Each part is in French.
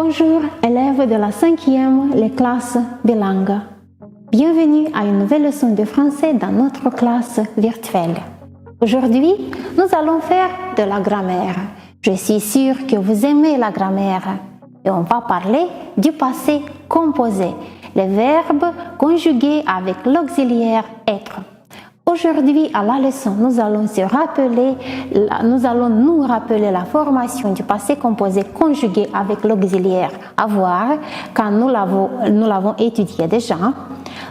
Bonjour élèves de la 5e, les classes bilingues. Bienvenue à une nouvelle leçon de français dans notre classe virtuelle. Aujourd'hui, nous allons faire de la grammaire. Je suis sûre que vous aimez la grammaire. Et on va parler du passé composé, les verbes conjugués avec l'auxiliaire être. Aujourd'hui, à la leçon, nous allons nous rappeler la formation du passé composé conjugué avec l'auxiliaire avoir, car nous l'avons étudié déjà.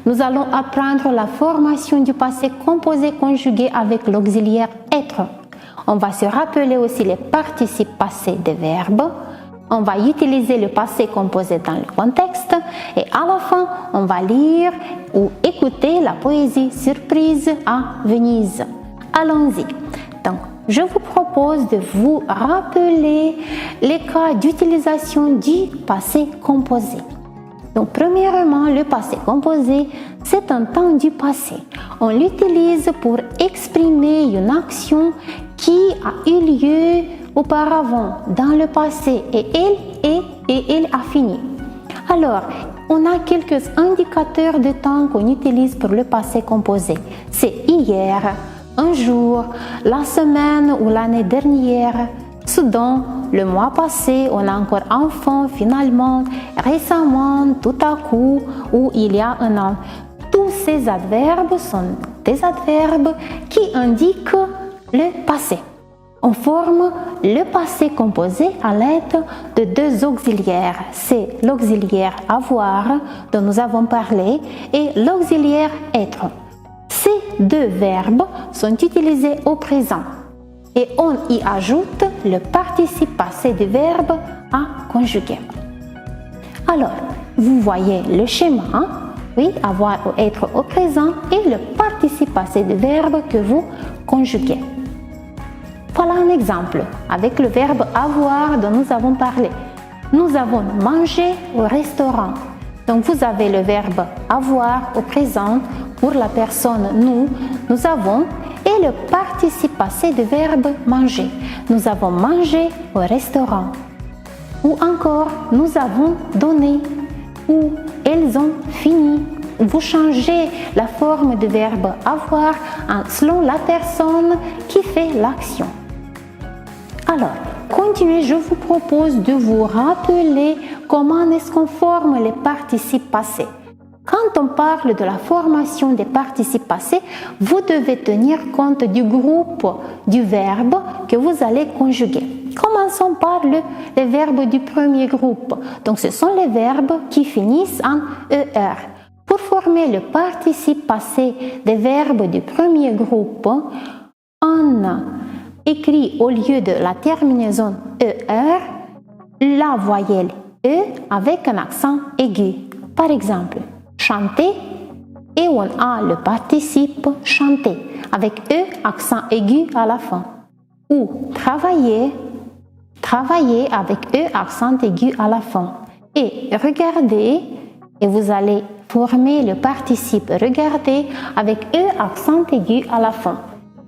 Nous allons apprendre la formation du passé composé conjugué avec l'auxiliaire être. On va se rappeler aussi les participes passés des verbes. On va utiliser le passé composé dans le contexte et à la fin, on va lire ou écouter la poésie Surprise à Venise. Allons-y. Donc, je vous propose de vous rappeler les cas d'utilisation du passé composé. Donc, premièrement, le passé composé, c'est un temps du passé. On l'utilise pour exprimer une action qui a eu lieu auparavant, dans le passé, et elle a fini. Alors, on a quelques indicateurs de temps qu'on utilise pour le passé composé. C'est hier, un jour, la semaine ou l'année dernière, soudain, le mois passé, on a encore enfant, finalement, récemment, tout à coup, ou il y a un an. Tous ces adverbes sont des adverbes qui indiquent le passé. On forme le passé composé à l'aide de deux auxiliaires. C'est l'auxiliaire avoir dont nous avons parlé et l'auxiliaire être. Ces deux verbes sont utilisés au présent et on y ajoute le participe passé du verbe à conjuguer. Alors, vous voyez le schéma, hein? Oui, avoir ou être au présent et le participe passé du verbe que vous conjuguez. Voilà un exemple avec le verbe avoir dont nous avons parlé. Nous avons mangé au restaurant. Donc vous avez le verbe avoir au présent pour la personne nous avons et le participe passé du verbe manger. Nous avons mangé au restaurant. Ou encore nous avons donné ou elles ont fini. Vous changez la forme du verbe avoir selon la personne qui fait l'action. Alors, continuez, je vous propose de vous rappeler comment est-ce qu'on forme les participes passés. Quand on parle de la formation des participes passés, vous devez tenir compte du groupe du verbe que vous allez conjuguer. Commençons par les verbes du premier groupe. Donc, ce sont les verbes qui finissent en ER. Pour former le participe passé des verbes du premier groupe, on écrit au lieu de la terminaison ER la voyelle E avec un accent aigu. Par exemple, chanter et on a le participe chanter avec E accent aigu à la fin. Ou travailler avec E accent aigu à la fin. Et regarder et vous allez former le participe regarder avec E accent aigu à la fin.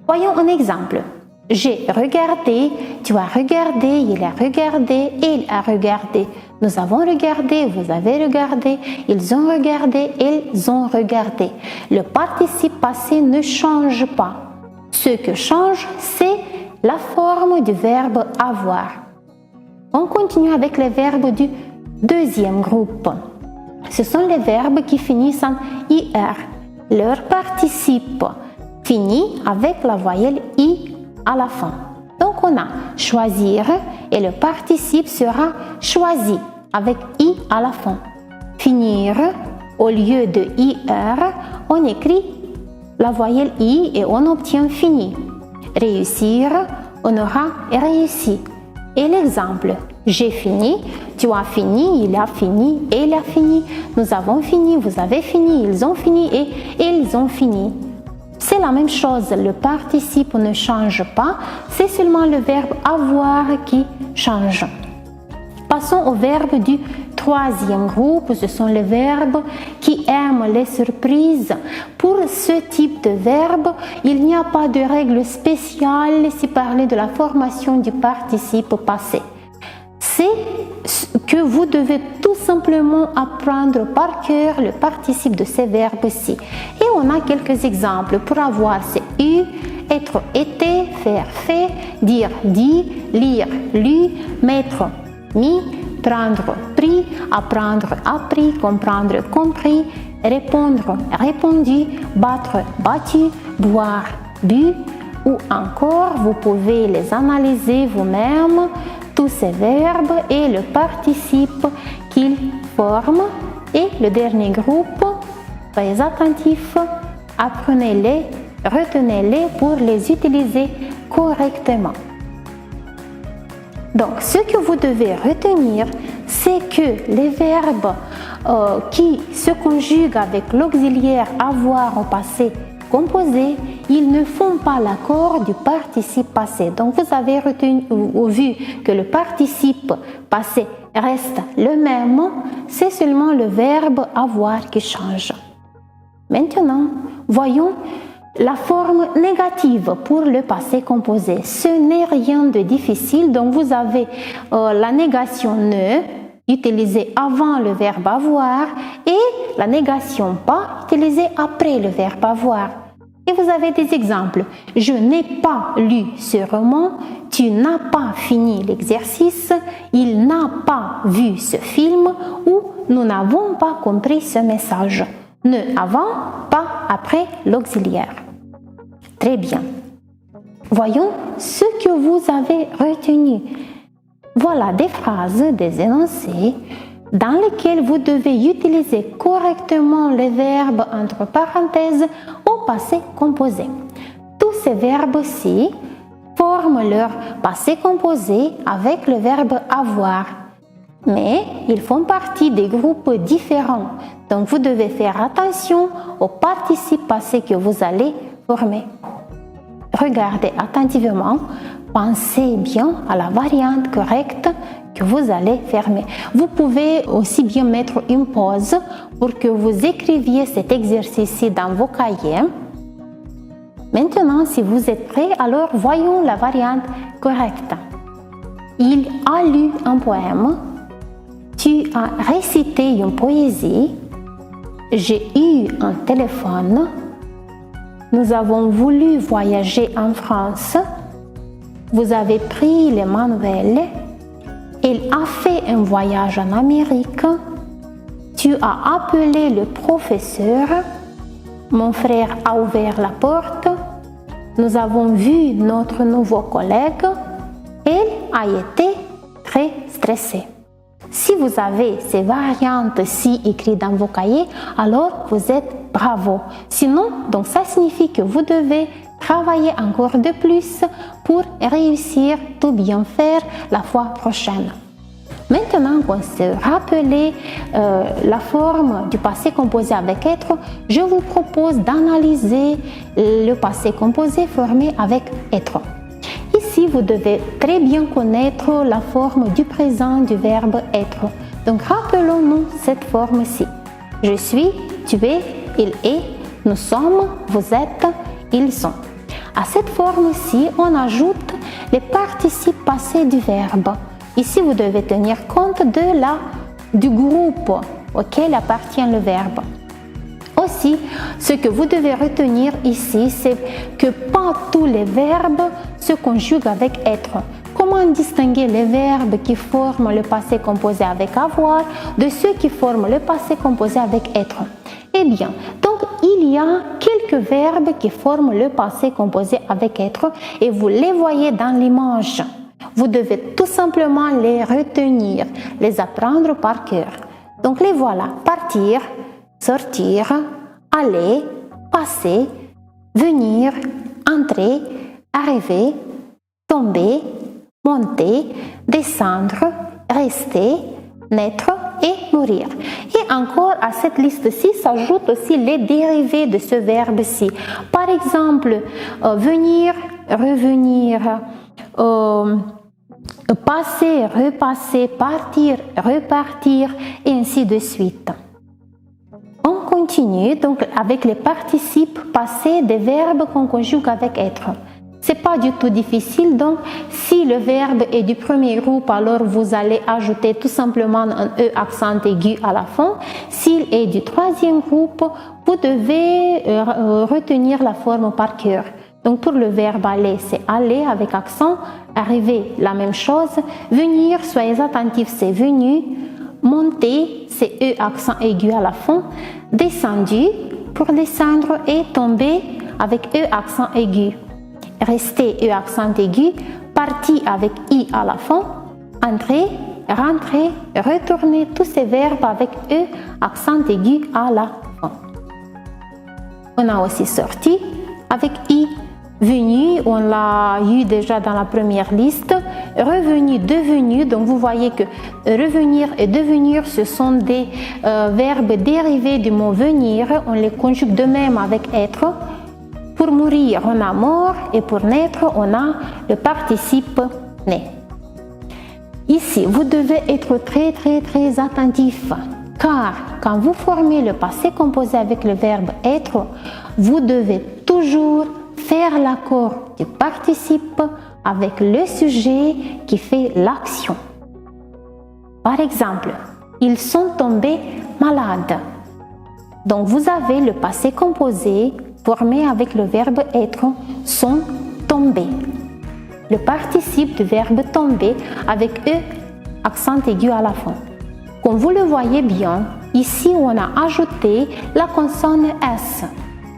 Voyons un exemple. J'ai regardé, tu as regardé, il a regardé, il a regardé. Nous avons regardé, vous avez regardé, ils ont regardé, elles ont regardé. Le participe passé ne change pas. Ce que change, c'est la forme du verbe avoir. On continue avec les verbes du deuxième groupe. Ce sont les verbes qui finissent en IR. Leur participe finit avec la voyelle I à la fin. Donc on a choisir et le participe sera choisi avec I à la fin. Finir, au lieu de IR, on écrit la voyelle I et on obtient fini. Réussir, on aura réussi. Et l'exemple, j'ai fini, tu as fini, il a fini, elle a fini, nous avons fini, vous avez fini, ils ont fini et ils ont fini. C'est la même chose, le participe ne change pas, c'est seulement le verbe avoir qui change. Passons au verbe du troisième groupe, ce sont les verbes qui aiment les surprises. Pour ce type de verbe, il n'y a pas de règle spéciale si parler de la formation du participe passé. C'est que vous devez tout simplement apprendre par cœur le participe de ces verbes-ci. Et on a quelques exemples pour avoir c'est eu, être, été, faire, fait, dire, dit, lire, lu, mettre, mis, prendre, pris, apprendre, appris, comprendre, compris, répondre, répondu, battre, battu, boire, bu, ou encore vous pouvez les analyser vous-même, tous ces verbes et le participe qu'ils forment. Et le dernier groupe, très attentif, apprenez-les, retenez-les pour les utiliser correctement. Donc, ce que vous devez retenir, c'est que les verbes qui se conjuguent avec l'auxiliaire avoir au passé composé, ils ne font pas l'accord du participe passé. Donc, vous avez retenu ou vu que le participe passé reste le même, c'est seulement le verbe avoir qui change. Maintenant, voyons la forme négative pour le passé composé. Ce n'est rien de difficile. Donc, vous avez la négation ne utilisée avant le verbe avoir et la négation pas utilisée après le verbe avoir. Et vous avez des exemples. Je n'ai pas lu ce roman. Tu n'as pas fini l'exercice. Il n'a pas vu ce film. Ou nous n'avons pas compris ce message. Ne avant, pas après l'auxiliaire. Très bien. Voyons ce que vous avez retenu. Voilà des phrases, des énoncés dans lesquels vous devez utiliser correctement les verbes entre parenthèses au passé composé. Tous ces verbes-ci forment leur passé composé avec le verbe avoir. Mais ils font partie des groupes différents. Donc vous devez faire attention au participe passé que vous allez former. Regardez attentivement, pensez bien à la variante correcte que vous allez former. Vous pouvez aussi bien mettre une pause pour que vous écriviez cet exercice dans vos cahiers. Maintenant, si vous êtes prêts, alors voyons la variante correcte. Il a lu un poème. Tu as récité une poésie. J'ai eu un téléphone. Nous avons voulu voyager en France. Vous avez pris les manuels. Il a fait un voyage en Amérique. Tu as appelé le professeur. Mon frère a ouvert la porte. Nous avons vu notre nouveau collègue. Il a été très stressé. Si vous avez ces variantes-ci écrites dans vos cahiers, alors vous êtes bravo. Sinon, donc ça signifie que vous devez travailler encore de plus pour réussir tout bien faire la fois prochaine. Maintenant qu'on s'est rappelé la forme du passé composé avec être, je vous propose d'analyser le passé composé formé avec être. Ici, vous devez très bien connaître la forme du présent du verbe être. Donc, rappelons-nous cette forme-ci. Je suis, tu es, il est, nous sommes, vous êtes, ils sont. À cette forme-ci, on ajoute les participes passés du verbe. Ici, vous devez tenir compte du groupe auquel appartient le verbe. Aussi, ce que vous devez retenir ici, c'est que pas tous les verbes se conjuguent avec être. Comment distinguer les verbes qui forment le passé composé avec avoir de ceux qui forment le passé composé avec être? Eh bien, donc il y a quelques verbes qui forment le passé composé avec être et vous les voyez dans l'image. Vous devez tout simplement les retenir, les apprendre par cœur. Donc les voilà: partir, sortir, aller, passer, venir, entrer, arriver, tomber, monter, descendre, rester, naître et mourir. Et encore à cette liste-ci s'ajoutent aussi les dérivés de ce verbe-ci. Par exemple, venir, revenir, passer, repasser, partir, repartir et ainsi de suite. On continue donc avec les participes passés des verbes qu'on conjugue avec être. C'est pas du tout difficile. Donc, si le verbe est du premier groupe, alors vous allez ajouter tout simplement un E accent aigu à la fin. S'il est du troisième groupe, vous devez retenir la forme par cœur. Donc, pour le verbe aller, c'est aller avec accent. Arriver, la même chose. Venir, soyez attentifs, c'est venu. Monter, c'est E accent aigu à la fin. Descendu, pour descendre. Et tomber, avec E accent aigu. Rester, E accent aigu. Parti avec I à la fin. Entrer, rentrer, retourner, tous ces verbes avec E accent aigu à la fin. On a aussi sorti avec I. Venu, on l'a eu déjà dans la première liste. Revenu, devenu, donc vous voyez que revenir et devenir, ce sont des verbes dérivés du mot venir. On les conjugue de même avec être. Pour mourir, on a mort et pour naître, on a le participe né. Ici, vous devez être très attentif car quand vous formez le passé composé avec le verbe être, vous devez toujours faire l'accord du participe avec le sujet qui fait l'action. Par exemple, ils sont tombés malades. Donc vous avez le passé composé formé avec le verbe être, sont tombés. Le participe du verbe tomber avec E accent aigu à la fin. Comme vous le voyez bien, ici on a ajouté la consonne S.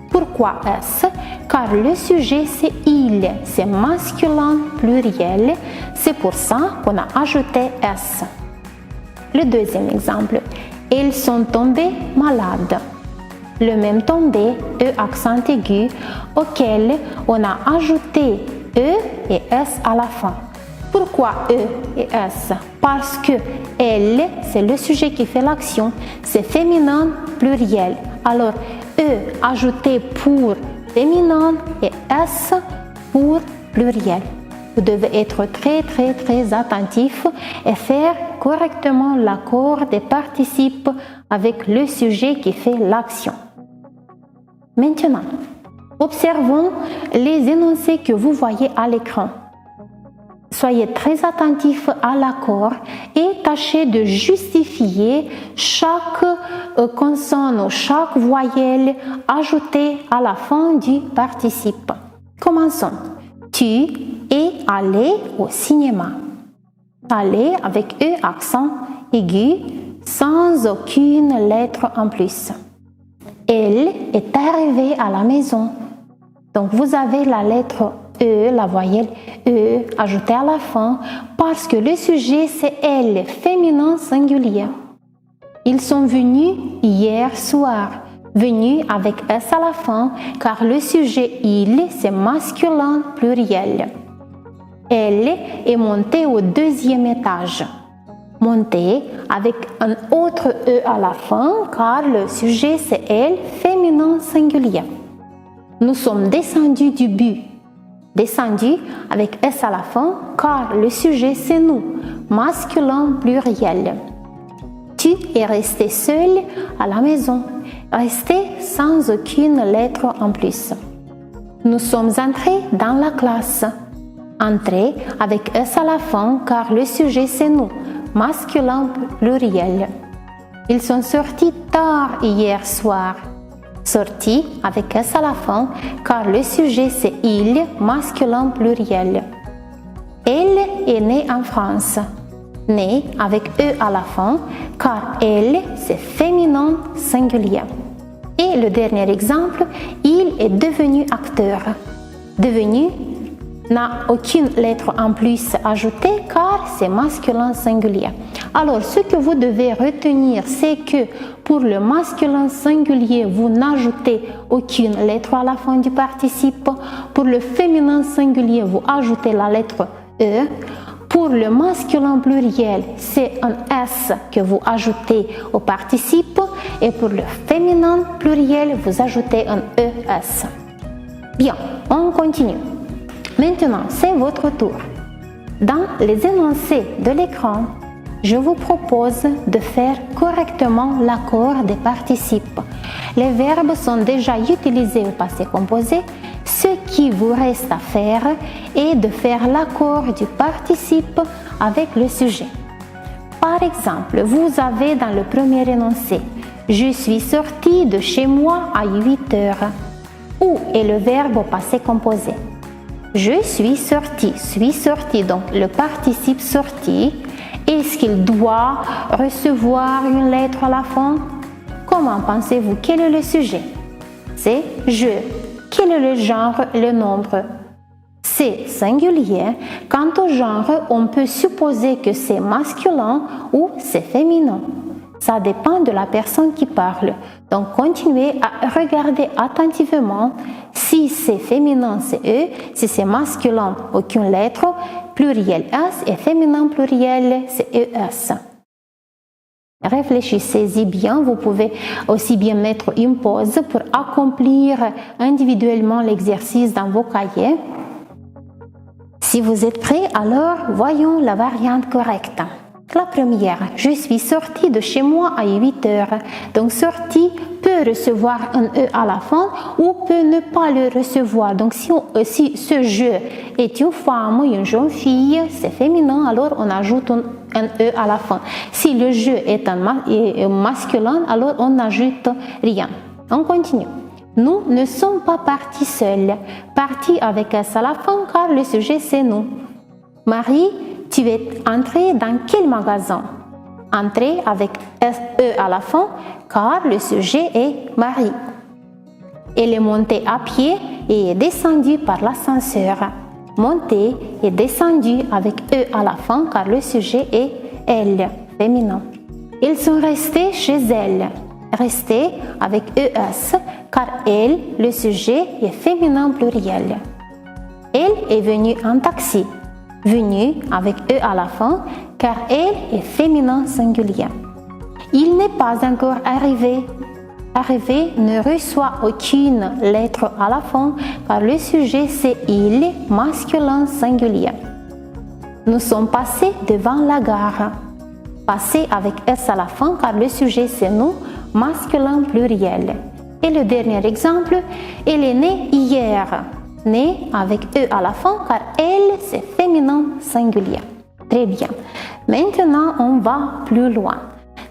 Pourquoi S? Car le sujet c'est il, c'est masculin pluriel, c'est pour ça qu'on a ajouté S. Le deuxième exemple, ils sont tombés malades. Le même tombé, E accent aigu, auquel on a ajouté E et S à la fin. Pourquoi E et S? Parce que elle, c'est le sujet qui fait l'action, c'est féminin pluriel. Alors, E ajouté pour féminin et S pour pluriel. Vous devez être très attentif et faire correctement l'accord des participes avec le sujet qui fait l'action. Maintenant, observons les énoncés que vous voyez à l'écran. Soyez très attentifs à l'accord et tâchez de justifier chaque consonne ou chaque voyelle ajoutée à la fin du participe. Commençons. Tu es allé au cinéma. Aller avec E accent aigu sans aucune lettre en plus. Elle est arrivée à la maison. Donc vous avez la lettre E, la voyelle E ajoutée à la fin parce que le sujet c'est elle, féminin singulier. Ils sont venus hier soir. Venus avec S à la fin car le sujet il c'est masculin pluriel. Elle est montée au deuxième étage. Montée avec un autre E à la fin car le sujet c'est elle, féminin singulier. Nous sommes descendus du bus. Descendu avec S à la fin car le sujet c'est nous, masculin pluriel. Tu es resté seul à la maison. Resté sans aucune lettre en plus. Nous sommes entrés dans la classe. Entré avec S à la fin car le sujet c'est nous, masculin pluriel. Ils sont sortis tard hier soir. Sorti avec S à la fin car le sujet c'est il, masculin pluriel. Elle est née en France. Née avec E à la fin car elle c'est féminin singulier. Et le dernier exemple, il est devenu acteur. Devenu n'a aucune lettre en plus ajoutée car c'est masculin singulier. Alors ce que vous devez retenir c'est que pour le masculin singulier vous n'ajoutez aucune lettre à la fin du participe. Pour le féminin singulier vous ajoutez la lettre E. Pour le masculin pluriel, c'est un S que vous ajoutez au participe et pour le féminin pluriel, vous ajoutez un ES. Bien, on continue. Maintenant, c'est votre tour. Dans les énoncés de l'écran, je vous propose de faire correctement l'accord des participes. Les verbes sont déjà utilisés au passé composé Ce qui vous reste à faire est de faire l'accord du participe avec le sujet. Par exemple, vous avez dans le premier énoncé « Je suis sorti de chez moi à 8 heures ». Où est le verbe au passé composé? Je suis sorti, donc le participe sorti. Est-ce qu'il doit recevoir une lettre à la fin? Comment pensez-vous? Quel est le sujet? C'est je. Quel est le genre, le nombre? C'est singulier. Quant au genre, on peut supposer que c'est masculin ou c'est féminin. Ça dépend de la personne qui parle. Donc, continuez à regarder attentivement. Si c'est féminin, c'est E. Si c'est masculin, aucune lettre. Pluriel S et féminin pluriel, c'est ES. Réfléchissez-y bien. Vous pouvez aussi bien mettre une pause pour accomplir individuellement l'exercice dans vos cahiers. Si vous êtes prêts, alors voyons la variante correcte. La première, je suis sorti de chez moi à 8 heures. Donc sorti peut recevoir un E à la fin ou peut ne pas le recevoir. Donc si ce je est une femme ou une jeune fille, c'est féminin, alors on ajoute un E à la fin. Si le je est un masculin, alors on n'ajoute rien. On continue. Nous ne sommes pas partis seuls. Partis avec S à la fin car le sujet c'est nous. Marie, tu es entrée dans quel magasin? Entrée avec E à la fin car le sujet est Marie. Elle est montée à pied et est descendue par l'ascenseur. Montée et descendue avec E à la fin car le sujet est elle, féminin. Ils sont restés chez elle. Restés avec ES car elle, le sujet est féminin pluriel. Elle est venue en taxi. Venue avec E à la fin car elle est féminin singulier. Il n'est pas encore arrivé. Arrivé ne reçoit aucune lettre à la fin car le sujet c'est il, masculin singulier. Nous sommes passés devant la gare. Passé avec S à la fin car le sujet c'est nous, masculin pluriel. Et le dernier exemple, elle est née hier. Née avec E à la fin car elle c'est féminin singulier. Très bien. Maintenant on va plus loin.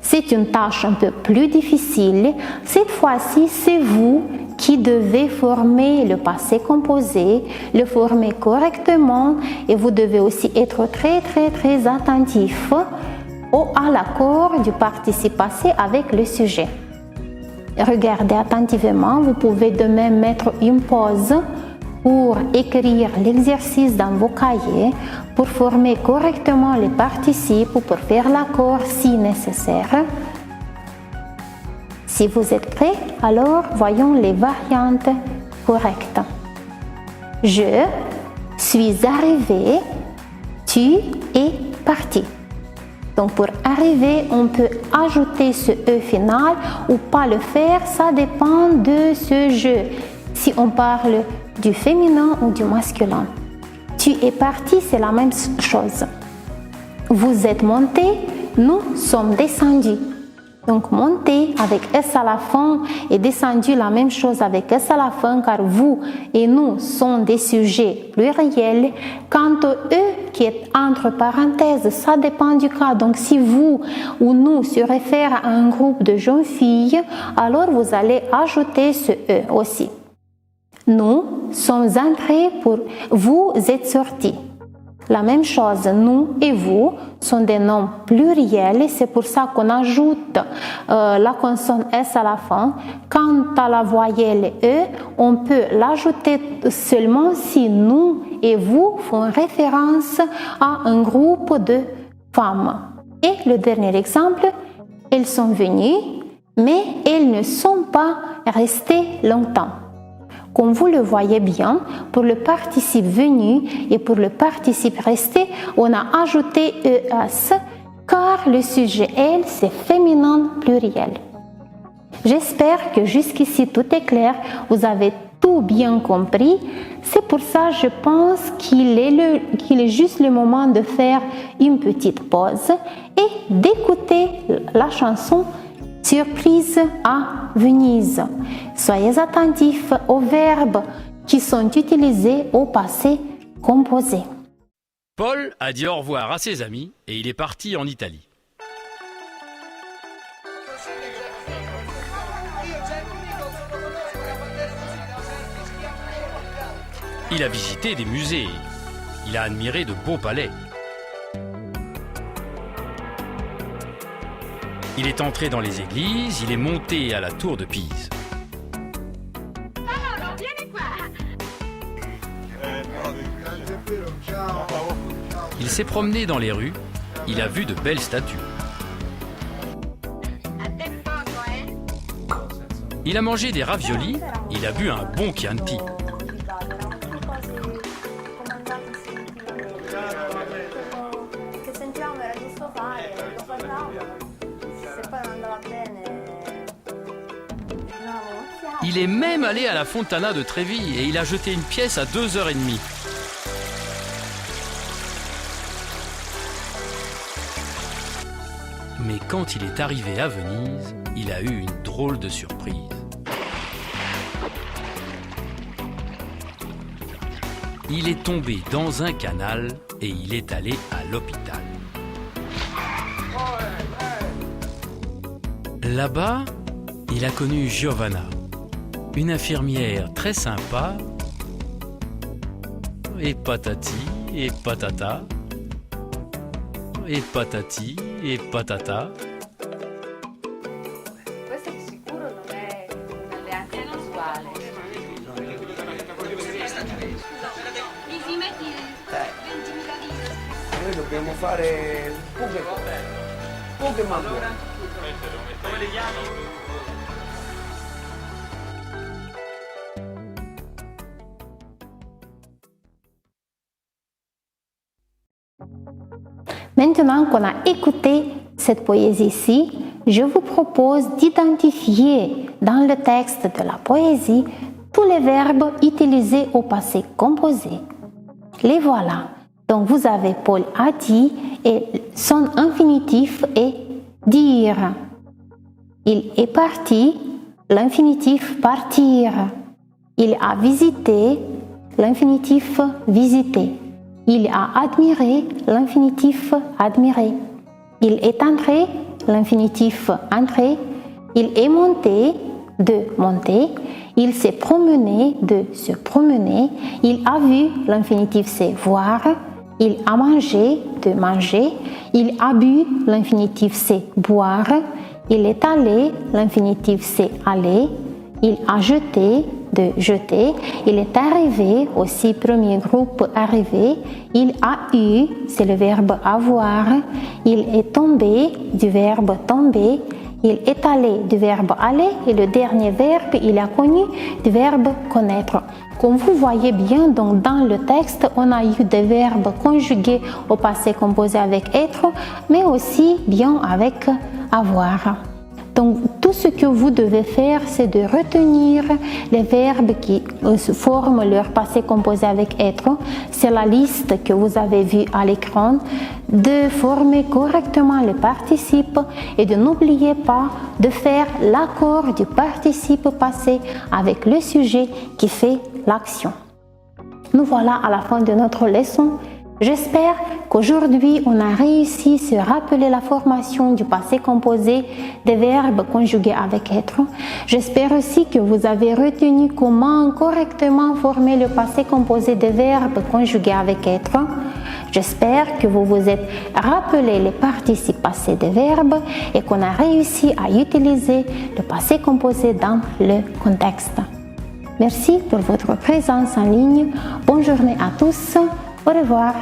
C'est une tâche un peu plus difficile. Cette fois-ci, c'est vous qui devez former le passé composé, le former correctement et vous devez aussi être très attentif à l'accord du participe passé avec le sujet. Regardez attentivement, vous pouvez de même mettre une pause pour écrire l'exercice dans vos cahiers, pour former correctement les participes ou pour faire l'accord si nécessaire. Si vous êtes prêts, alors voyons les variantes correctes. Je suis arrivé, tu es parti. Donc pour arriver, on peut ajouter ce E final ou pas le faire, ça dépend de ce je. Si on parle du féminin ou du masculin. Tu es parti, c'est la même chose. Vous êtes monté, nous sommes descendus. Donc monter avec S à la fin et descendu la même chose avec S à la fin car vous et nous sont des sujets pluriels. Quant au E qui est entre parenthèses, ça dépend du cas. Donc si vous ou nous se réfère à un groupe de jeunes filles, alors vous allez ajouter ce E aussi. Nous sommes entrés pour vous êtes sortis. La même chose, nous et vous sont des noms pluriels et c'est pour ça qu'on ajoute la consonne S à la fin. Quant à la voyelle E, on peut l'ajouter seulement si nous et vous font référence à un groupe de femmes. Et le dernier exemple, elles sont venues, mais elles ne sont pas restées longtemps. Comme vous le voyez bien, pour le participe venu et pour le participe resté, on a ajouté ES car le sujet elle, c'est féminin pluriel. J'espère que jusqu'ici tout est clair, vous avez tout bien compris. C'est pour ça je pense qu'il est juste le moment de faire une petite pause et d'écouter la chanson Surprise à Venise. Soyez attentifs aux verbes qui sont utilisés au passé composé. Paul a dit au revoir à ses amis et il est parti en Italie. Il a visité des musées, il a admiré de beaux palais. Il est entré dans les églises, il est monté à la tour de Pise. Il s'est promené dans les rues, il a vu de belles statues. Il a mangé des raviolis, il a bu un bon Chianti. Il est même allé à la Fontana de Trévi et il a jeté une pièce à 2h30. Mais quand il est arrivé à Venise, il a eu une drôle de surprise. Il est tombé dans un canal et il est allé à l'hôpital. Là-bas, il a connu Giovanna, une infirmière très sympa, et patati et patata, et patati et patata. Questo di sicuro non è un alleanza casuale. Mi si metti 20.000 lire. Noi dobbiamo fare poche ma buone. Come le chiami? Maintenant qu'on a écouté cette poésie-ci, je vous propose d'identifier dans le texte de la poésie tous les verbes utilisés au passé composé. Les voilà. Donc vous avez Paul a dit et son infinitif est dire. Il est parti, l'infinitif partir. Il a visité, l'infinitif visiter. Il a admiré, l'infinitif admirer. Il est entré, l'infinitif entrer. Il est monté, de monter. Il s'est promené, de se promener. Il a vu, l'infinitif c'est voir. Il a mangé, de manger. Il a bu, l'infinitif c'est boire. Il est allé, l'infinitif c'est aller. Il a jeté, de jeter. Il est arrivé, aussi premier groupe arrivé. Il a eu, c'est le verbe avoir. Il est tombé, du verbe tomber. Il est allé, du verbe aller. Et le dernier verbe, il a connu, du verbe connaître. Comme vous voyez bien, donc dans le texte, on a eu des verbes conjugués au passé composé avec être, mais aussi bien avec avoir. Donc, tout ce que vous devez faire, c'est de retenir les verbes qui forment leur passé composé avec être. C'est la liste que vous avez vue à l'écran. De former correctement le participe et de n'oublier pas de faire l'accord du participe passé avec le sujet qui fait l'action. Nous voilà à la fin de notre leçon. J'espère qu'aujourd'hui, on a réussi à se rappeler la formation du passé composé des verbes conjugués avec être. J'espère aussi que vous avez retenu comment correctement former le passé composé des verbes conjugués avec être. J'espère que vous vous êtes rappelé les participes passés des verbes et qu'on a réussi à utiliser le passé composé dans le contexte. Merci pour votre présence en ligne. Bonne journée à tous. Au revoir.